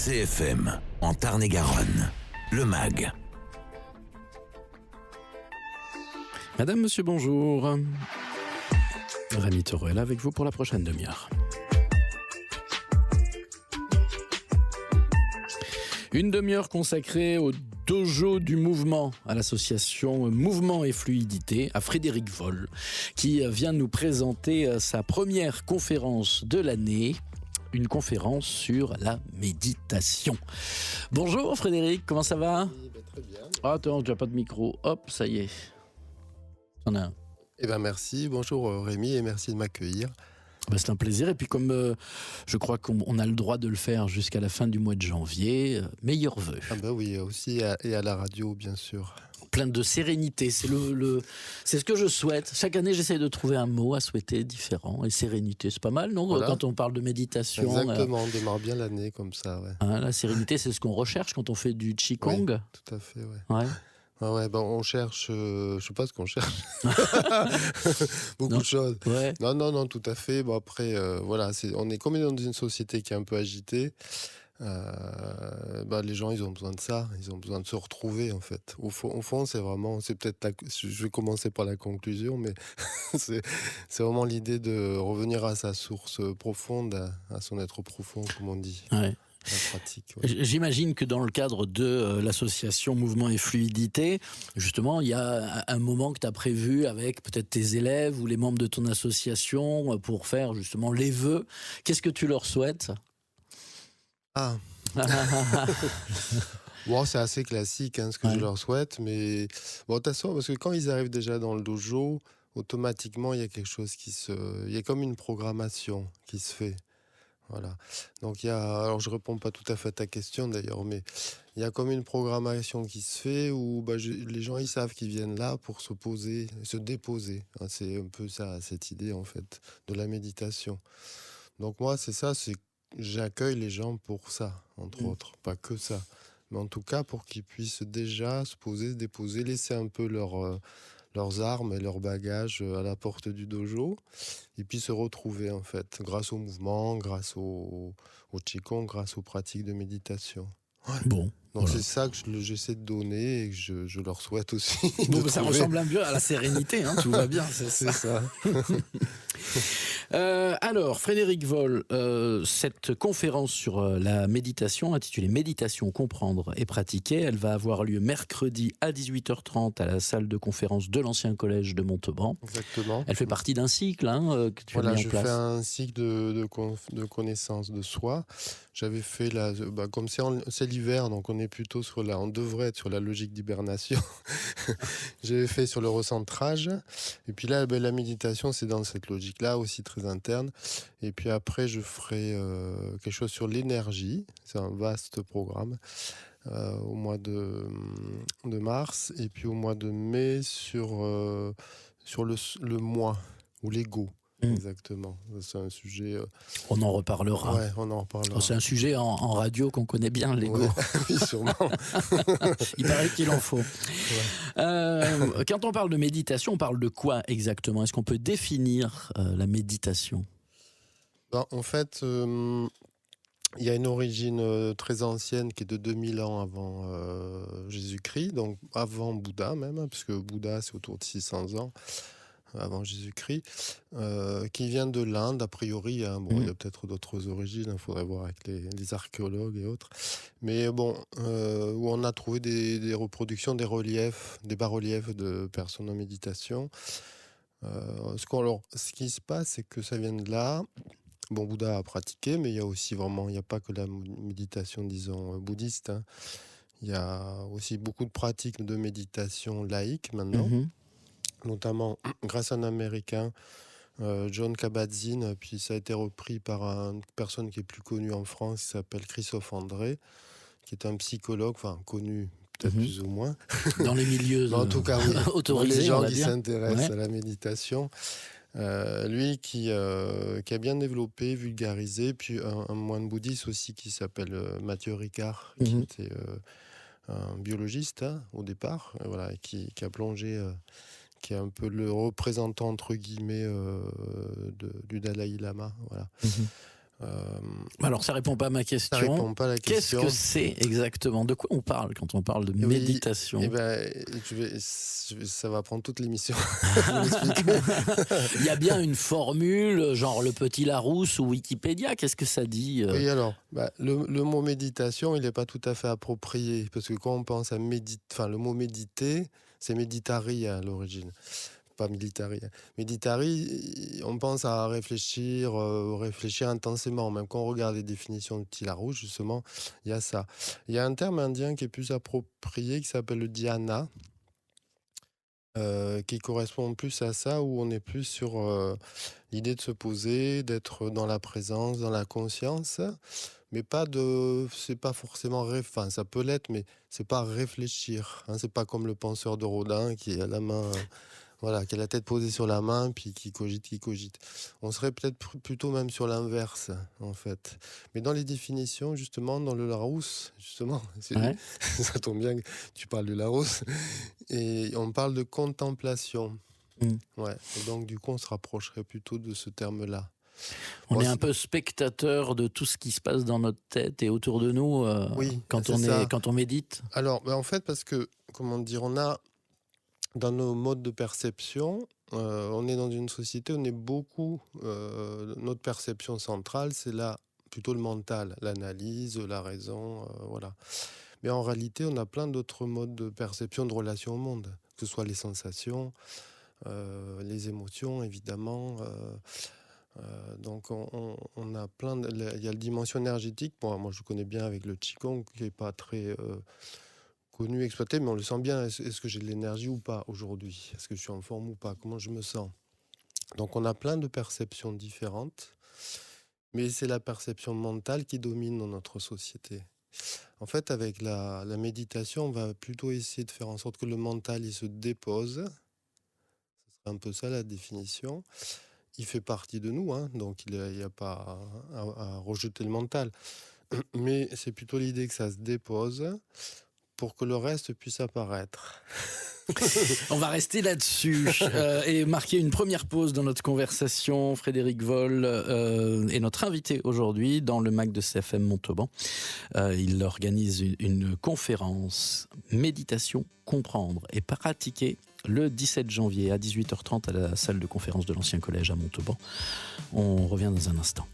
CFM, en Tarn-et-Garonne, le MAG. Madame, monsieur, bonjour. Rémi Taureau est là avec vous pour la prochaine demi-heure. Une demi-heure consacrée au dojo du mouvement, à l'association Mouvement et Fluidité, à Frédéric Voll, qui vient nous présenter sa première conférence de l'année, une conférence sur la méditation. Bonjour Frédéric, comment ça va ? Oui, très bien. Attends, tu n'as pas de micro. Hop, ça y est. T'en as un. Merci, bonjour Rémi et merci de m'accueillir. C'est un plaisir. Et puis comme je crois qu'on a le droit de le faire jusqu'à la fin du mois de janvier, meilleurs vœux. Oui, aussi et à la radio bien sûr. Plein de sérénité, c'est ce que je souhaite. Chaque année, j'essaie de trouver un mot à souhaiter différent. Et sérénité, c'est pas mal, non ? Voilà. Quand on parle de méditation. Exactement, on démarre bien l'année comme ça. Ouais. Hein, la sérénité, c'est ce qu'on recherche quand on fait du Qigong. Oui, tout à fait, ouais. On cherche, je sais pas ce qu'on cherche. Beaucoup de choses. Ouais. Non, tout à fait. Bon après, on est comme dans une société qui est un peu agitée. Les gens, ils ont besoin de ça. Ils ont besoin de se retrouver en fait. Au fond, c'est peut-être. Je vais commencer par la conclusion, mais c'est vraiment l'idée de revenir à sa source profonde, à son être profond, comme on dit. Ouais. La pratique, ouais. J'imagine que dans le cadre de l'association Mouvement et Fluidité, justement, il y a un moment que tu as prévu avec peut-être tes élèves ou les membres de ton association pour faire justement les vœux. Qu'est-ce que tu leur souhaites ? Bon, c'est assez classique ce que je leur souhaite, mais bon, de toute façon, parce que quand ils arrivent déjà dans le dojo, automatiquement, il y a quelque chose il y a comme une programmation qui se fait. Voilà. Donc alors je réponds pas tout à fait à ta question d'ailleurs, mais il y a comme une programmation qui se fait où les gens ils savent qu'ils viennent là pour se poser, se déposer. C'est un peu ça, cette idée en fait de la méditation. Donc moi j'accueille les gens pour ça, entre autres, pas que ça, mais en tout cas pour qu'ils puissent déjà se poser, se déposer, laisser un peu leurs armes et leurs bagages à la porte du dojo, et puis se retrouver en fait, grâce au mouvement, grâce au Qigong, grâce aux pratiques de méditation. Ouais. Bon. Donc voilà. C'est ça que j'essaie de donner et que je leur souhaite aussi. Ça ressemble un peu à la sérénité, tout va bien. C'est ça. Alors, Frédéric Voll, cette conférence sur la méditation, intitulée Méditation, comprendre et pratiquer, elle va avoir lieu mercredi à 18h30 à la salle de conférence de l'ancien collège de Montauban. Exactement. Elle fait partie d'un cycle que tu as mis en place. Voilà, je fais un cycle de connaissance de soi. J'avais fait comme c'est l'hiver, donc on devrait être sur la logique d'hibernation. J'avais fait sur le recentrage. Et puis là, la méditation, c'est dans cette logique-là, aussi très interne. Et puis après, je ferai quelque chose sur l'énergie. C'est un vaste programme. Au mois de mars. Et puis au mois de mai, sur le moi, ou l'ego. Exactement, c'est un sujet... On en reparlera. Ouais, on en reparlera. C'est un sujet en radio qu'on connaît bien, l'ego. Ouais. Oui, sûrement. Il paraît qu'il en faut. Ouais. Quand on parle de méditation, on parle de quoi exactement ? Est-ce qu'on peut définir la méditation ? En fait, il y a une origine très ancienne qui est de 2000 ans avant Jésus-Christ, donc avant Bouddha même, puisque Bouddha c'est autour de 600 ans. Avant Jésus-Christ, qui vient de l'Inde, a priori. Il y a peut-être d'autres origines, il faudrait voir avec les archéologues et autres. Mais où on a trouvé des reproductions, des reliefs, des bas-reliefs de personnes en méditation. Ce qui se passe, c'est que ça vient de là. Bon, Bouddha a pratiqué, mais il n'y a pas que la méditation, disons, bouddhiste. Il y a aussi beaucoup de pratiques de méditation laïque maintenant. Notamment grâce à un Américain, John Kabat-Zinn, puis ça a été repris par une personne qui est plus connue en France, qui s'appelle Christophe André, qui est un psychologue, connu peut-être plus ou moins. Dans les milieux en tout cas, oui. autorisés, les gens on va qui dire. s'intéressent à la méditation. Lui qui a bien développé, vulgarisé, puis un moine bouddhiste aussi qui s'appelle Mathieu Ricard, qui était un biologiste au départ, qui a plongé... qui est un peu le représentant, entre guillemets, du Dalai Lama. Voilà. Alors, ça répond pas à ma Ça question. répond pas à la Qu'est-ce question. que c'est exactement? De quoi on parle quand on parle de Oui, méditation? Eh ben, ça va prendre toute l'émission pour l'expliquer. Il y a bien une formule, genre le petit Larousse ou Wikipédia. Qu'est-ce que ça dit? Oui, alors, le mot méditation, il n'est pas tout à fait approprié, parce que quand on pense à le mot méditer, c'est méditari à l'origine, pas militari. Méditari, on pense à réfléchir, réfléchir intensément. Même quand on regarde les définitions de petit Larousse, justement, il y a ça. Il y a un terme indien qui est plus approprié, qui s'appelle le dhyana, qui correspond plus à ça, où on est plus sur l'idée de se poser, d'être dans la présence, dans la conscience, mais c'est pas forcément, enfin ça peut l'être, mais c'est pas réfléchir, hein, c'est pas comme le penseur de Rodin qui a la main, voilà, qui a la tête posée sur la main, puis qui cogite. On serait peut-être plutôt même sur l'inverse, en fait. Mais dans les définitions, justement, dans le Larousse, justement, Ouais. ça tombe bien que tu parles du Larousse, et on parle de contemplation. Mm. Ouais. Et donc, du coup, on se rapprocherait plutôt de ce terme-là. On Bon, est un peu spectateur de tout ce qui se passe dans notre tête et autour de nous Oui, quand c'est ça. quand on médite. Alors, en fait, parce que, comment dire, on a, dans nos modes de perception, on est dans une société où on est beaucoup, notre perception centrale, c'est là plutôt le mental, l'analyse, la raison, voilà. Mais en réalité, on a plein d'autres modes de perception de relation au monde, que ce soit les sensations, les émotions, évidemment. Donc, on a il y a la dimension énergétique. Bon, moi, je connais bien avec le Qigong, qui n'est pas très connu, exploité, mais on le sent bien. Est-ce que j'ai de l'énergie ou pas aujourd'hui? Est-ce que je suis en forme ou pas? Comment je me sens? Donc, on a plein de perceptions différentes, mais c'est la perception mentale qui domine dans notre société. En fait, avec la méditation, on va plutôt essayer de faire en sorte que le mental, il se dépose. C'est un peu ça la définition. Il fait partie de nous, hein, donc il n'y a pas à rejeter le mental. Mais c'est plutôt l'idée que ça se dépose pour que le reste puisse apparaître. On va rester là-dessus et marquer une première pause dans notre conversation. Frédéric Voll est notre invité aujourd'hui dans le MAC de CFM Montauban. Il organise une conférence méditation, comprendre et pratiquer le 17 janvier à 18h30 à la salle de conférence de l'ancien collège à Montauban. On revient dans un instant.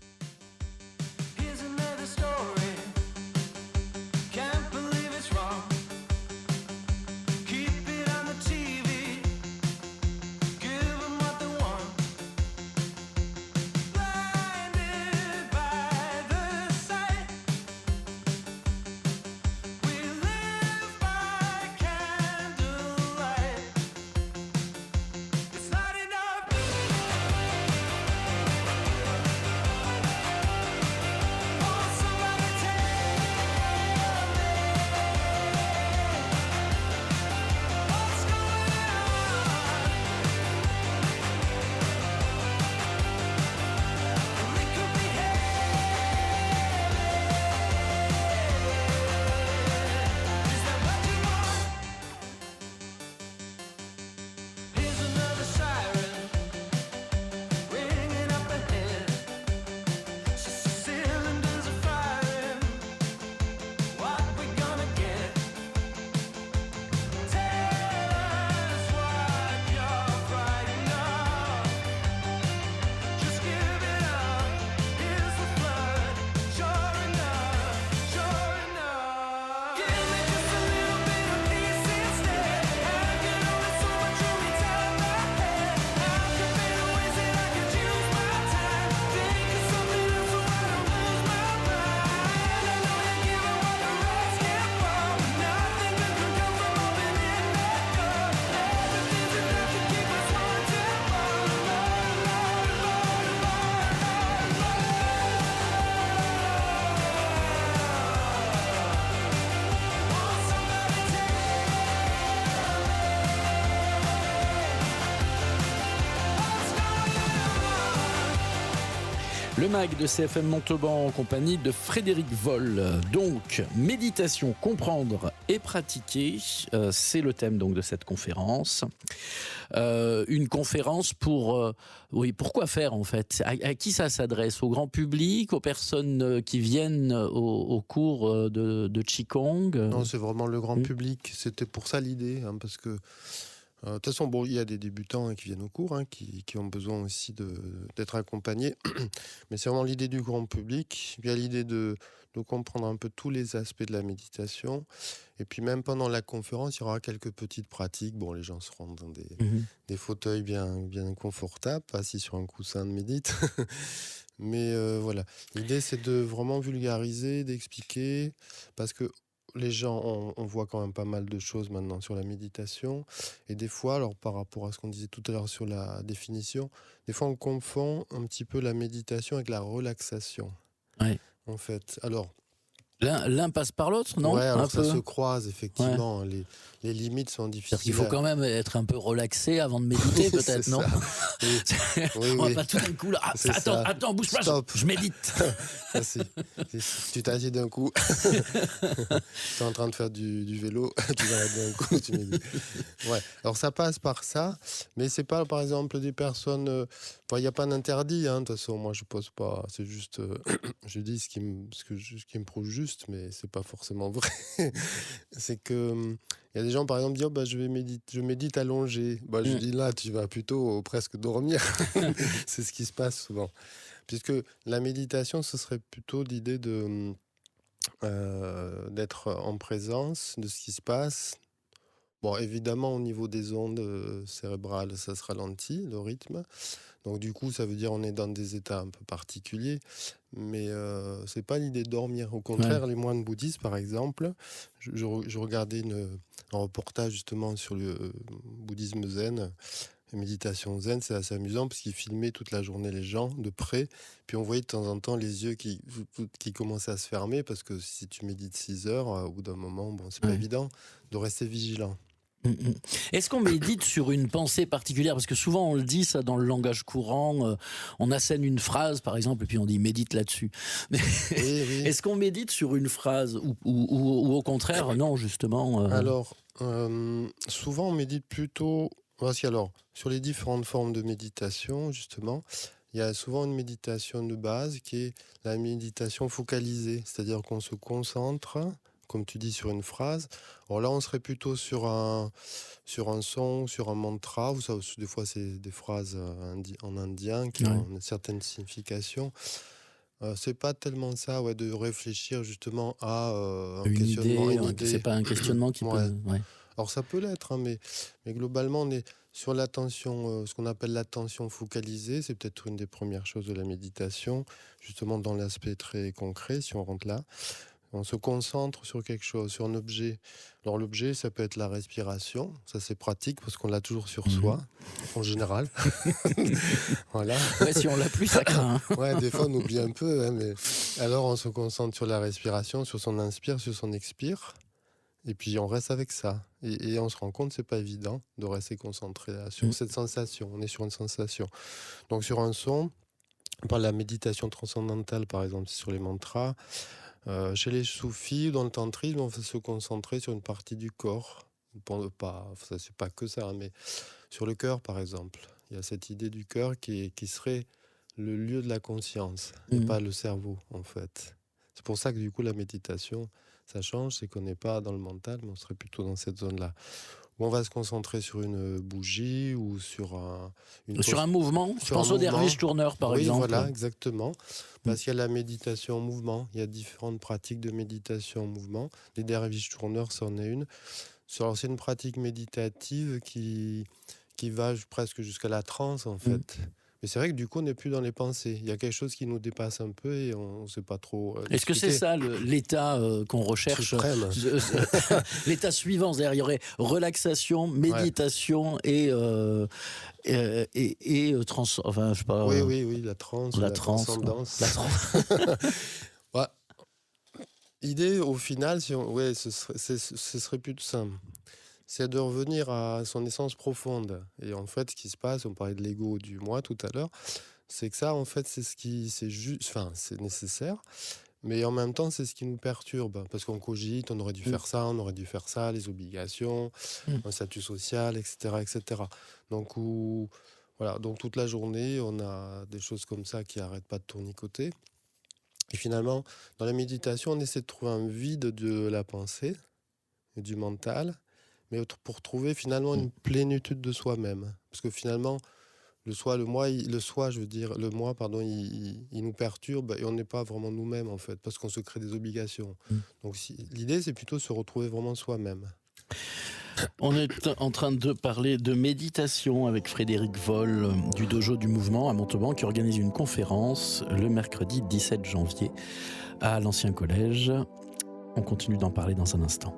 Le MAG de CFM Montauban en compagnie de Frédéric Voll. Donc, méditation, comprendre et pratiquer, c'est le thème donc de cette conférence. Une conférence pour quoi faire en fait ? À qui ça s'adresse ? Au grand public, aux personnes qui viennent au cours de Qigong ? Non, c'est vraiment le grand public. C'était pour ça l'idée, parce que de toute façon, il y a des débutants qui viennent au cours, qui ont besoin aussi d'être accompagnés. Mais c'est vraiment l'idée du grand public. Il y a l'idée de comprendre un peu tous les aspects de la méditation. Et puis même pendant la conférence, il y aura quelques petites pratiques. Bon, les gens seront dans des fauteuils bien confortables, assis sur un coussin de médite. Mais voilà, l'idée c'est de vraiment vulgariser, d'expliquer, parce que les gens, on voit quand même pas mal de choses maintenant sur la méditation. Et des fois, alors par rapport à ce qu'on disait tout à l'heure sur la définition, des fois on confond un petit peu la méditation avec la relaxation. Ouais. En fait, alors... L'un passe par l'autre, non ? Ouais, alors un ça peu se croise, effectivement. Ouais. Les limites sont difficiles. C'est-à-dire qu'il faut quand même être un peu relaxé avant de méditer, peut-être, non ? Oui, on va pas tout d'un coup là. Attends, bouge pas, je médite. Tu t'agis d'un coup. Tu es en train de faire du vélo, tu t'arrêtes d'un coup, tu médites. Ouais. Alors ça passe par ça, mais c'est pas, par exemple, des personnes. Il n'y a pas d'interdit, de toute façon. Moi, je pose pas. C'est juste, je dis ce qui me prouve juste, mais c'est pas forcément vrai. C'est que il y a des gens, par exemple, disent je médite allongé. Je dis là, tu vas plutôt presque dormir. C'est ce qui se passe souvent. Puisque la méditation, ce serait plutôt l'idée d'être en présence de ce qui se passe. Bon, évidemment, au niveau des ondes cérébrales, ça se ralentit, le rythme. Donc, du coup, ça veut dire on est dans des états un peu particuliers. Mais c'est pas l'idée de dormir. Au contraire, les moines bouddhistes, par exemple, je regardais un reportage justement sur le bouddhisme zen, la méditation zen. C'est assez amusant parce qu'ils filmaient toute la journée les gens de près. Puis on voyait de temps en temps les yeux qui commençaient à se fermer parce que si tu médites 6 heures, au bout d'un moment, c'est pas évident de rester vigilant. Est-ce qu'on médite sur une pensée particulière ? Parce que souvent on le dit ça dans le langage courant, on assène une phrase par exemple et puis on dit médite là-dessus. Mais oui. Est-ce qu'on médite sur une phrase ou au contraire non justement Alors souvent on médite plutôt... Alors, sur les différentes formes de méditation justement, il y a souvent une méditation de base qui est la méditation focalisée, c'est-à-dire qu'on se concentre, comme tu dis, sur une phrase. Alors là, on serait plutôt sur un son, sur un mantra. Ou ça, des fois, c'est des phrases en indien qui ont une certaine signification. C'est pas tellement ça, de réfléchir justement à un questionnement, une idée. C'est pas un questionnement qui peut... Ouais. Alors ça peut l'être, mais globalement, on est sur l'attention, ce qu'on appelle l'attention focalisée. C'est peut-être une des premières choses de la méditation, justement dans l'aspect très concret, si on rentre là. On se concentre sur quelque chose, sur un objet. Alors l'objet, ça peut être la respiration. Ça, c'est pratique parce qu'on l'a toujours sur soi, en général. Voilà. Ouais, si on l'a plus, ça craint. Ouais, des fois, on oublie un peu. Mais... Alors, on se concentre sur la respiration, sur son inspire, sur son expire. Et puis, on reste avec ça. Et on se rend compte que ce n'est pas évident de rester concentré là, sur cette sensation. On est sur une sensation. Donc, sur un son, par la méditation transcendantale, par exemple, sur les mantras. Chez les soufis, dans le tantrisme, on va se concentrer sur une partie du corps. Ça, c'est pas que ça, mais sur le cœur, par exemple. Il y a cette idée du cœur qui serait le lieu de la conscience, et pas le cerveau, en fait. C'est pour ça que, du coup, la méditation, ça change, c'est qu'on n'est pas dans le mental, mais on serait plutôt dans cette zone-là. Où on va se concentrer sur une bougie ou sur un mouvement. Je pense au derviche tourneur, par exemple. Oui, voilà, exactement. Parce qu'il y a la méditation en mouvement. Il y a différentes pratiques de méditation en mouvement. Les derviches tourneurs, c'en est une. Alors, c'est une pratique méditative qui va presque jusqu'à la transe, en fait. Mais c'est vrai que du coup, on n'est plus dans les pensées. Il y a quelque chose qui nous dépasse un peu et on ne sait pas trop. Est-ce que c'est ça l'état qu'on recherche l'état suivant, c'est-à-dire il y aurait relaxation, méditation et enfin, je sais pas. Oui, la transe, la transcendance. Ouais. L'idée, au final, ce serait plutôt simple. C'est de revenir à son essence profonde. Et en fait, ce qui se passe, on parlait de l'ego du moi tout à l'heure, C'est que ça, en fait, c'est juste, enfin, c'est nécessaire, mais en même temps, c'est ce qui nous perturbe, parce qu'on cogite, on aurait dû faire ça, on aurait dû faire ça, les obligations, Mmh. un statut social, etc., etc. Donc, voilà, donc toute la journée, on a des choses comme ça qui n'arrêtent pas de tournicoter. Et finalement, dans la méditation, on essaie de trouver un vide de la pensée et du mental, mais pour trouver finalement Mmh. une plénitude de soi-même. Parce que finalement, le moi, pardon, il nous perturbe et on n'est pas vraiment nous-mêmes, en fait, parce qu'on se crée des obligations. Mmh. Donc, l'idée, c'est plutôt se retrouver vraiment soi-même. On est en train de parler de méditation avec Frédéric Voll du Dojo du Mouvement à Montauban qui organise une conférence le mercredi 17 janvier à l'Ancien Collège. On continue d'en parler dans un instant.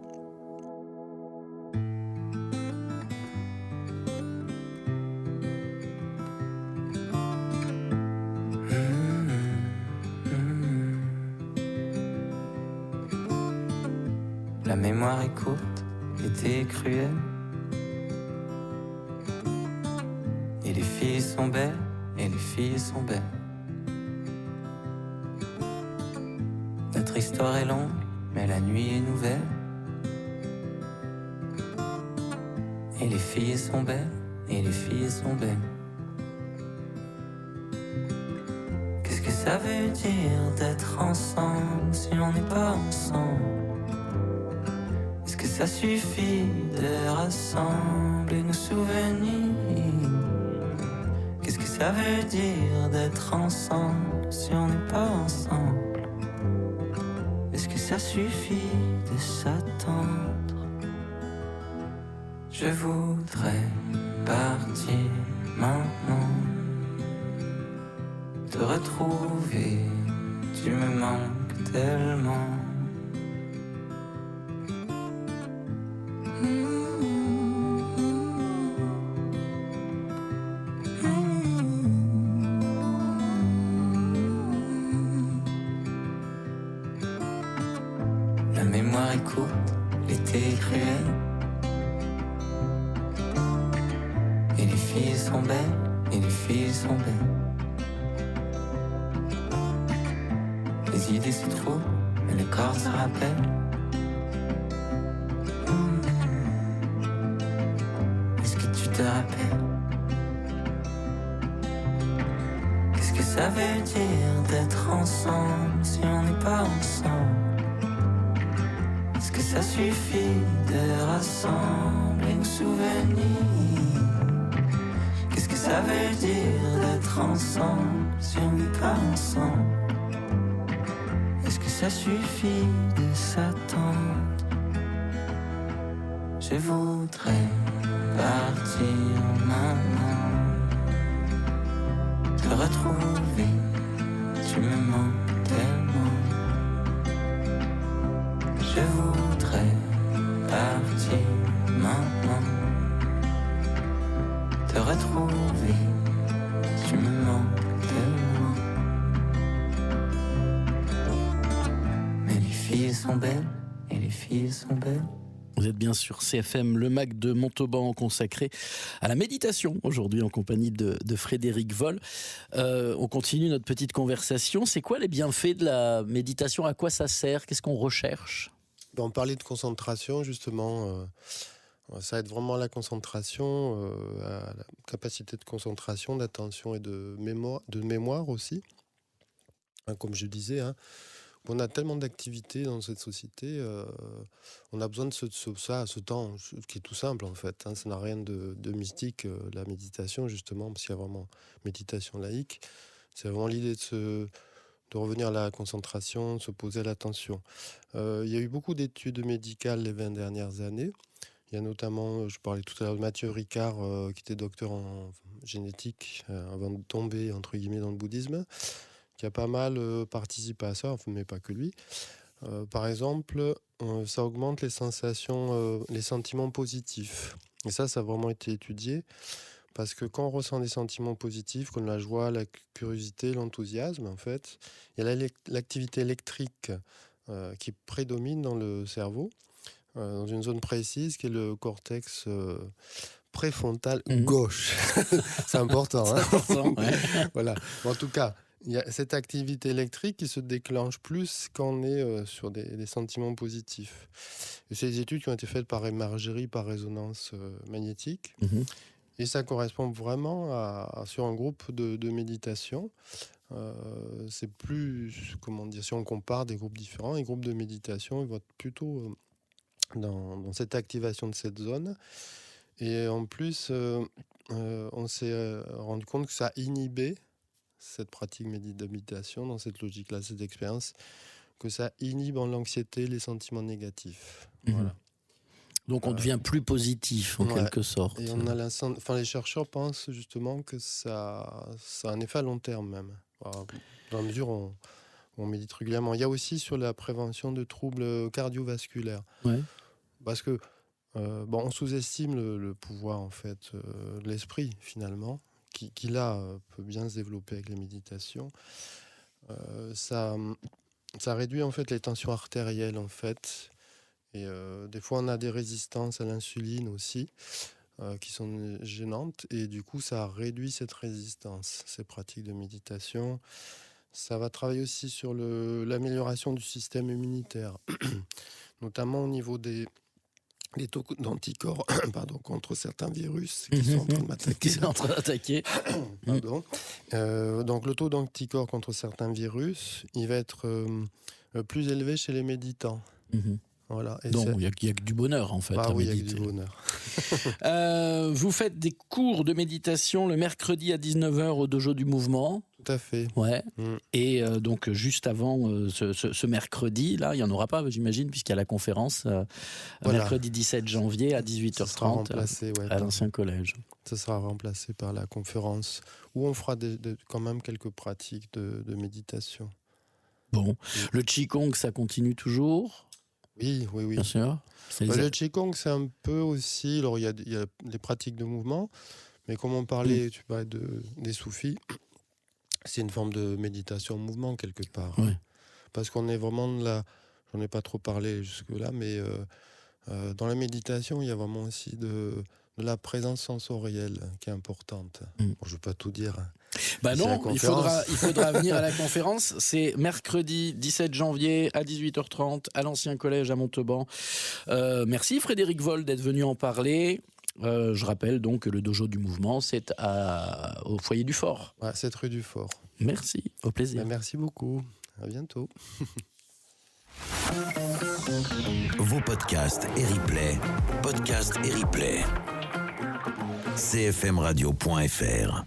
La mémoire est courte, l'été est cruel. Et les filles sont belles, et les filles sont belles. Notre histoire est longue, mais la nuit est nouvelle. Et les filles sont belles, et les filles sont belles. Qu'est-ce que ça veut dire d'être ensemble si on n'est pas ensemble? Est-ce que ça suffit de rassembler nos souvenirs? Qu'est-ce que ça veut dire d'être ensemble si on n'est pas ensemble? Est-ce que ça suffit de s'attendre? Je voudrais partir maintenant, te retrouver, tu me manques tellement. La mémoire est courte, l'été est cruel. Et les filles sont belles, et les filles sont belles. Les idées se trouvent, mais le corps se rappelle. Est-ce que tu te rappelles? Qu'est-ce que ça veut dire d'être ensemble si on n'est pas ensemble? Est-ce que ça suffit de rassembler nos souvenirs? Qu'est-ce que ça veut dire d'être ensemble si on n'est pas ensemble? Est-ce que ça suffit de s'attendre? Je voudrais partir maintenant, te retrouver, tu me manques tellement. Je voudrais partir maintenant, te retrouver, tu me manques tellement. Mais les filles sont belles, et les filles sont belles. Vous êtes bien sûr CFM, le MAC de Montauban consacré à la méditation, aujourd'hui en compagnie de Frédéric Voll. On continue notre petite conversation. C'est quoi les bienfaits de la méditation? À quoi ça sert? Qu'est-ce qu'on recherche? On parlait de concentration, justement. Ça aide vraiment à la concentration, à la capacité de concentration, d'attention et de mémoire aussi. Comme je disais, hein, on a tellement d'activités dans cette société, on a besoin de ce temps qui est tout simple en fait. Hein, ça n'a rien de mystique, la méditation justement, parce qu'il y a vraiment méditation laïque. C'est vraiment l'idée de revenir à la concentration, de se poser à l'attention. Il y a eu beaucoup d'études médicales les 20 dernières années. Il y a notamment, je parlais tout à l'heure de Mathieu Ricard, qui était docteur en génétique, avant de tomber, entre guillemets, dans le bouddhisme, qui a pas mal participé à ça, mais pas que lui. Par exemple, ça augmente les sensations, les sentiments positifs. Et ça a vraiment été étudié, parce que quand on ressent des sentiments positifs, comme la joie, la curiosité, l'enthousiasme, en fait, il y a l'activité électrique qui prédomine dans le cerveau, dans une zone précise qui est le cortex préfrontale gauche. C'est important. C'est important, ouais. Voilà. En tout cas, il y a cette activité électrique qui se déclenche plus quand on est sur des sentiments positifs. Et c'est des études qui ont été faites par imagerie, par résonance magnétique. Et ça correspond vraiment sur un groupe de méditation. C'est plus, comment dire, si on compare des groupes différents, les groupes de méditation, ils vont être plutôt dans cette activation de cette zone. Et en plus, on s'est rendu compte que ça inhibait cette pratique de méditation, dans cette logique-là, cette expérience, que ça inhibe en l'anxiété les sentiments négatifs. Voilà. Donc on devient plus positif en quelque sorte. Et on a les chercheurs pensent justement que ça a un effet à long terme même, dans la mesure où on médite régulièrement. Il y a aussi sur la prévention de troubles cardiovasculaires. Ouais. Parce que on sous-estime le pouvoir en fait de l'esprit finalement, qui là peut bien se développer avec les méditations. Ça réduit en fait les tensions artérielles en fait. Et des fois, on a des résistances à l'insuline aussi, qui sont gênantes. Et du coup, ça réduit cette résistance, ces pratiques de méditation. Ça va travailler aussi sur l'amélioration du système immunitaire, notamment au niveau des taux d'anticorps contre certains virus qui sont en train de m'attaquer. Qui sont en train d'attaquer. Pardon. Donc, le taux d'anticorps contre certains virus, il va être plus élevé chez les méditants. Voilà. Donc, il n'y a que du bonheur, en fait. Oui, il y a que du bonheur. Vous faites des cours de méditation le mercredi à 19h au Dojo du Mouvement. Tout à fait. Ouais. Et donc, juste avant ce mercredi, là, il n'y en aura pas, j'imagine, puisqu'il y a la conférence mercredi 17 janvier à 18h30 à l'Ancien Collège. Ça sera remplacé par la conférence où on fera quand même quelques pratiques de méditation. Bon. Le Qigong, ça continue toujours ? Oui. Bien sûr. Le Qigong, c'est un peu aussi... Alors, il y a les pratiques de mouvement, mais comme on parlait, tu parlais des soufis, c'est une forme de méditation en mouvement, quelque part. Oui. Parce qu'on est vraiment là... J'en ai pas trop parlé jusque-là, mais dans la méditation, il y a vraiment aussi de la présence sensorielle qui est importante. Bon, je ne veux pas tout dire. Non, il faudra venir à la conférence. C'est mercredi 17 janvier à 18h30 à l'Ancien Collège à Montauban. Merci Frédéric Voll d'être venu en parler. Je rappelle donc que le Dojo du Mouvement, c'est au foyer du Fort. Ouais, cette rue du Fort. Merci, au plaisir. Merci beaucoup. À bientôt. Vos podcasts et replays. CFMradio.fr